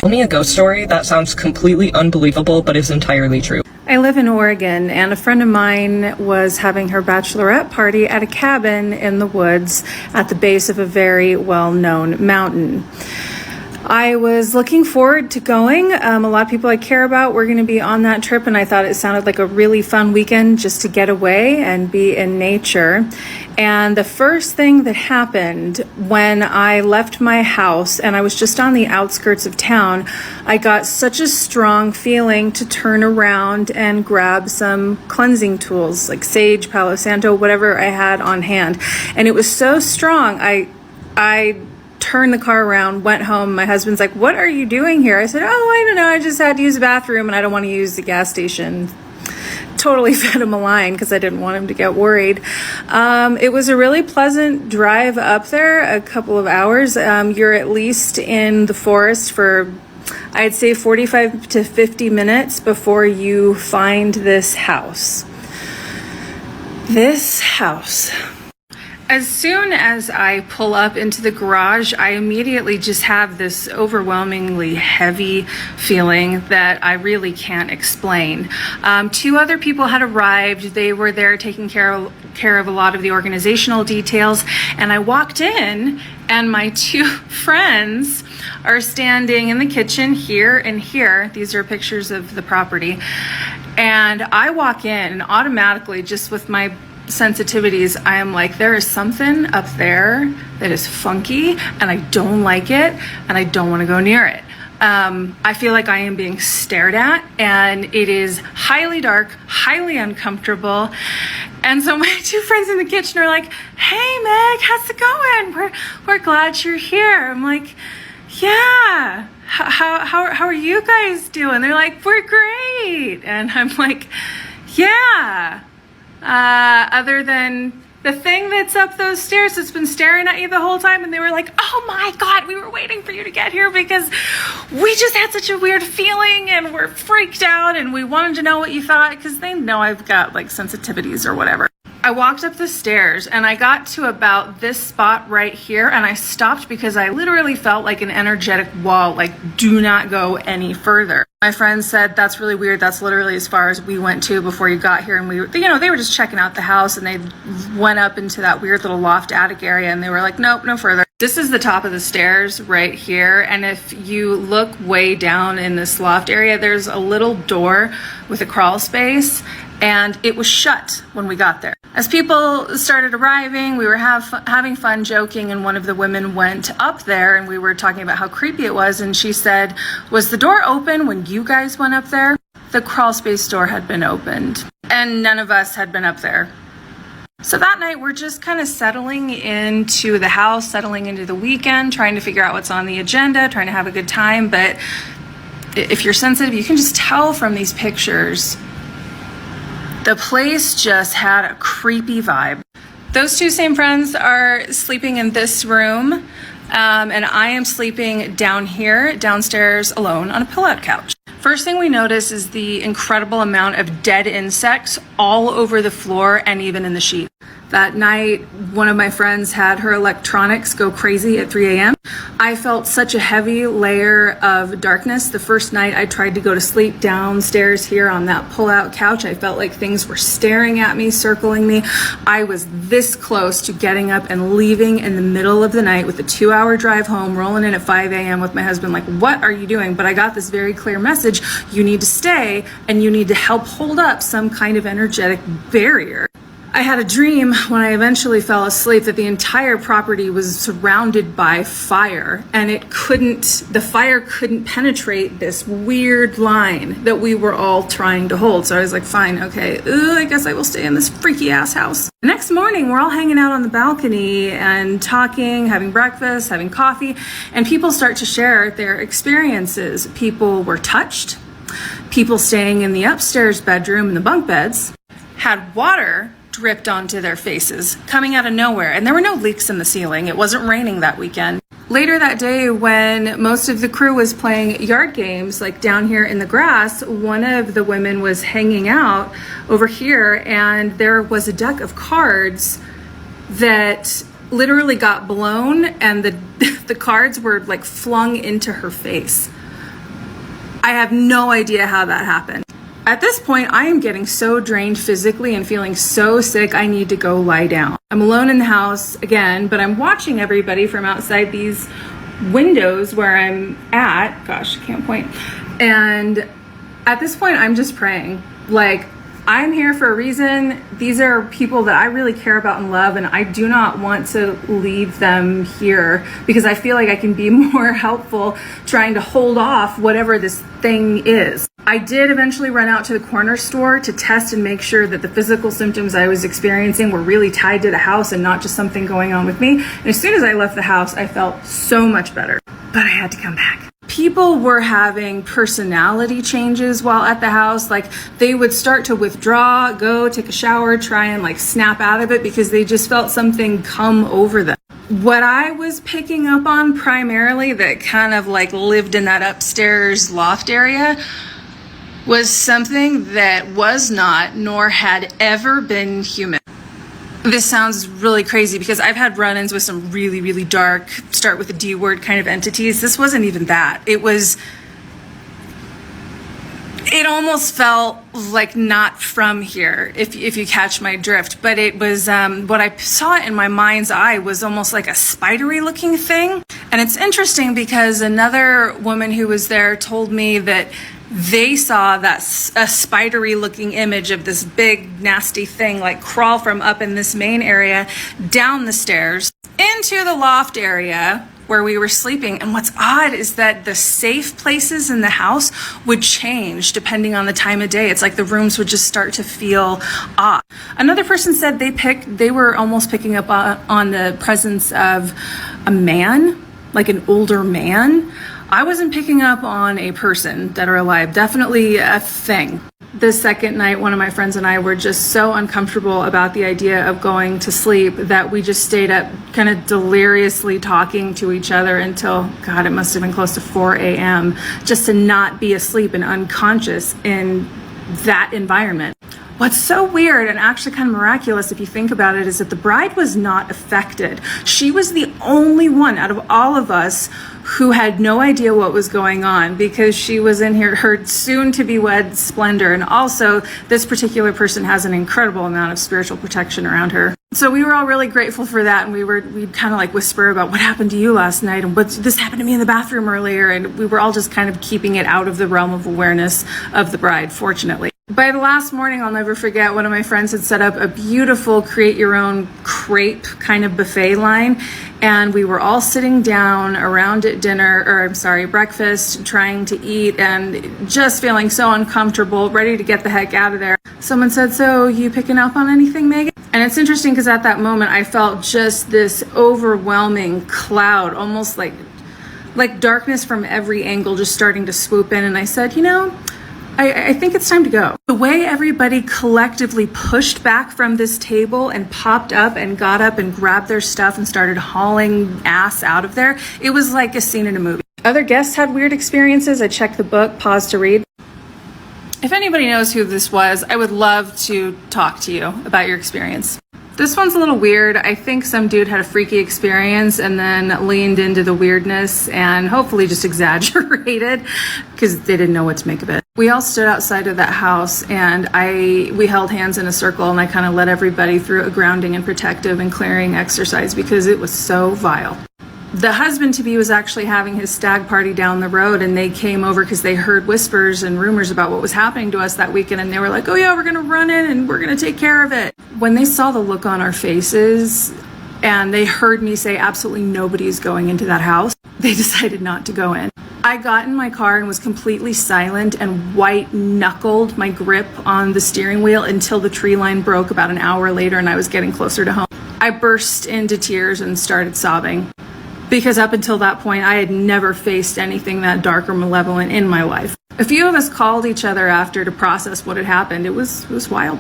Tell me a ghost story that sounds completely unbelievable but is entirely true. I live in Oregon, and a friend of mine was having her bachelorette party at a cabin in the woods at the base of a very well-known mountain. I was looking forward to going. A lot of people I care about were going to be on that trip, and I thought it sounded like a really fun weekend just to get away and be in nature. And the first thing that happened when I left my house and I was just on the outskirts of town, I got such a strong feeling to turn around and grab some cleansing tools like sage, Palo Santo, whatever I had on hand. And it was so strong, I turned the car around, went home. My husband's like, "What are you doing here?" I said, "Oh, I don't know. I just had to use the bathroom and I don't want to use the gas station." Totally fed him a line because I didn't want him to get worried. It was a really pleasant drive up there, a couple of hours. You're at least in the forest for, I'd say, 45 to 50 minutes before you find this house. This house. As soon as I pull up into the garage, I immediately just have this overwhelmingly heavy feeling that I really can't explain. Two other people had arrived. They were there taking care of a lot of the organizational details. And I walked in, and my two friends are standing in the kitchen here and here. These are pictures of the property. And I walk in, and automatically, just with my sensitivities, I am like, there is something up there that is funky and I don't like it and I don't want to go near it. I feel like I am being stared at, and it is highly dark, highly uncomfortable. And so my two friends in the kitchen are like, "Hey Meg, how's it going? We're glad you're here." I'm like, "Yeah, how are you guys doing?" They're like, "We're great." And I'm like, "Yeah. Other than the thing that's up those stairs that's been staring at you the whole time." And they were like, "Oh my God, we were waiting for you to get here because we just had such a weird feeling and we're freaked out and we wanted to know what you thought," because they know I've got like sensitivities or whatever. I walked up the stairs and I got to about this spot right here, and I stopped because I literally felt like an energetic wall, like, do not go any further. My friend said, "That's really weird. That's literally as far as we went to before you got here." And we were, they were just checking out the house, and they went up into that weird little loft attic area, and they were like, "Nope, no further." This is the top of the stairs right here. And if you look way down in this loft area, there's a little door with a crawl space, and it was shut when we got there. As people started arriving, we were having fun joking, and one of the women went up there and we were talking about how creepy it was, and she said, "Was the door open when you guys went up there?" The crawl space door had been opened, and none of us had been up there. So that night, we're just kind of settling into the house, settling into the weekend, trying to figure out what's on the agenda, trying to have a good time. But if you're sensitive, you can just tell from these pictures, the place just had a creepy vibe. Those two same friends are sleeping in this room, and I am sleeping down here, downstairs, alone on a pull-out couch. First thing we notice is the incredible amount of dead insects all over the floor and even in the sheet. That night, one of my friends had her electronics go crazy at 3 a.m. I felt such a heavy layer of darkness. The first night I tried to go to sleep downstairs here on that pull-out couch, I felt like things were staring at me, circling me. I was this close to getting up and leaving in the middle of the night with a 2-hour drive home, rolling in at 5 a.m. with my husband like, "What are you doing?" But I got this very clear message: you need to stay and you need to help hold up some kind of energetic barrier. I had a dream when I eventually fell asleep that the entire property was surrounded by fire, and the fire couldn't penetrate this weird line that we were all trying to hold. So I was like, fine, okay, I guess I will stay in this freaky ass house. The next morning, we're all hanging out on the balcony and talking, having breakfast, having coffee, and people start to share their experiences. People were touched. People staying in the upstairs bedroom in the bunk beds had water dripped onto their faces, coming out of nowhere, and there were no leaks in the ceiling. It wasn't raining that weekend. Later that day, when most of the crew was playing yard games, like down here in the grass, one of the women was hanging out over here, and there was a deck of cards that literally got blown, and the cards were like flung into her face. I have no idea how that happened. At this point, I am getting so drained physically and feeling so sick, I need to go lie down. I'm alone in the house again, but I'm watching everybody from outside these windows where I'm at. Gosh, I can't point. And at this point, I'm just praying. Like, I'm here for a reason. These are people that I really care about and love, and I do not want to leave them here because I feel like I can be more helpful trying to hold off whatever this thing is. I did eventually run out to the corner store to test and make sure that the physical symptoms I was experiencing were really tied to the house and not just something going on with me. And as soon as I left the house, I felt so much better, but I had to come back. People were having personality changes while at the house. Like, they would start to withdraw, go take a shower, try and like snap out of it because they just felt something come over them. What I was picking up on primarily that kind of like lived in that upstairs loft area was something that was not nor had ever been human. This sounds really crazy because I've had run-ins with some really, really dark, start with a D word kind of entities. This wasn't even that. It almost felt like not from here, if you catch my drift. But it was, what I saw in my mind's eye was almost like a spidery looking thing. And it's interesting because another woman who was there told me that they saw that a spidery looking image of this big nasty thing like crawl from up in this main area down the stairs into the loft area where we were sleeping. And what's odd is that the safe places in the house would change depending on the time of day. It's like the rooms would just start to feel off. Another person said they were almost picking up on the presence of a man, like an older man. I wasn't picking up on a person, dead or alive, definitely a thing. The second night, one of my friends and I were just so uncomfortable about the idea of going to sleep that we just stayed up kind of deliriously talking to each other until, God, it must have been close to 4 a.m. just to not be asleep and unconscious in that environment. What's so weird and actually kind of miraculous if you think about it is that the bride was not affected. She was the only one out of all of us who had no idea what was going on because she was in her soon to be wed splendor. And also this particular person has an incredible amount of spiritual protection around her. So we were all really grateful for that. And we'd kind of like whisper about what happened to you last night and this happened to me in the bathroom earlier. And we were all just kind of keeping it out of the realm of awareness of the bride, fortunately. By the last morning, I'll never forget, one of my friends had set up a beautiful create your own crepe kind of buffet line. And we were all sitting down around at breakfast, trying to eat and just feeling so uncomfortable, ready to get the heck out of there. Someone said, "So you picking up on anything, Megan?" And it's interesting because at that moment, I felt just this overwhelming cloud, almost like darkness from every angle just starting to swoop in. And I said, I think it's time to go. The way everybody collectively pushed back from this table and popped up and got up and grabbed their stuff and started hauling ass out of there, it was like a scene in a movie. Other guests had weird experiences. I checked the book, paused to read. If anybody knows who this was, I would love to talk to you about your experience. This one's a little weird. I think some dude had a freaky experience and then leaned into the weirdness and hopefully just exaggerated because they didn't know what to make of it. We all stood outside of that house and we held hands in a circle and I kind of led everybody through a grounding and protective and clearing exercise because it was so vile. The husband-to-be was actually having his stag party down the road and they came over because they heard whispers and rumors about what was happening to us that weekend and they were like, "Oh yeah, we're gonna run in and we're gonna take care of it." When they saw the look on our faces and they heard me say absolutely nobody is going into that house, they decided not to go in. I got in my car and was completely silent and white-knuckled my grip on the steering wheel until the tree line broke about an hour later and I was getting closer to home. I burst into tears and started sobbing. Because up until that point, I had never faced anything that dark or malevolent in my life. A few of us called each other after to process what had happened. It was wild.